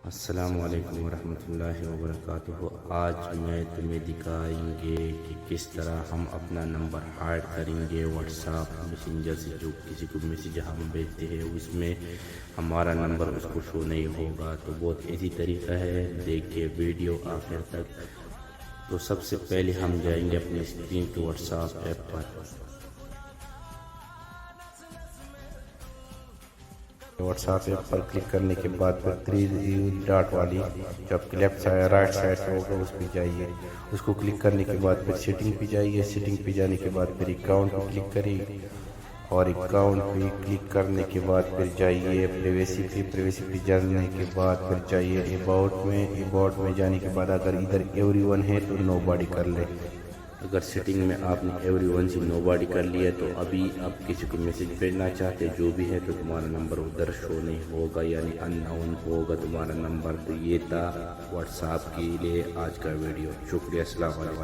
السلام علیکم ورحمۃ اللہ وبرکاتہ۔ آج میں تمہیں دکھائیں گے کہ کس طرح ہم اپنا نمبر ہائڈ کریں گے واٹس ایپ میسنجر سے۔ جو کسی کو میسیج ہم بھیجتے ہیں اس میں ہمارا نمبر اس کو شو نہیں ہوگا، تو بہت ایزی طریقہ ہے، دیکھیے ویڈیو آخر تک۔ تو سب سے پہلے ہم جائیں گے اپنے اسکرین کے واٹس ایپ ایپ پر۔ واٹس ایپ ایپ پر کلک کرنے کے بعد پھر 3 ڈاٹ والی جو آپ کے لیفٹ سائڈ رائٹ سائڈ سے ہوگا اس پہ جائیے۔ اس کو کلک کرنے کے بعد پھر سیٹنگ پہ جائیے۔ سیٹنگ پہ جانے کے بعد پھر اکاؤنٹ پہ کلک کریے، اور اکاؤنٹ پہ کلک کرنے کے بعد پھر جائیے پریویسی پہ۔ پریویسی پہ جانے کے بعد پھر جائیے اباؤٹ میں۔ اباؤٹ میں جانے کے بعد اگر ادھر ایوری ون ہے تو نو باڈی کر لے۔ اگر سیٹنگ میں آپ نے ایوری ون سے نو باڈی کر لیا تو ابھی آپ کسی کو میسیج بھیجنا چاہتے جو بھی ہے تو تمہارا نمبر ادھر شو نہیں ہوگا، یعنی ان نون ہوگا تمہارا نمبر۔ تو یہ تھا واٹس ایپ کے لیے آج کا ویڈیو۔ شکریہ، السلام علیکم۔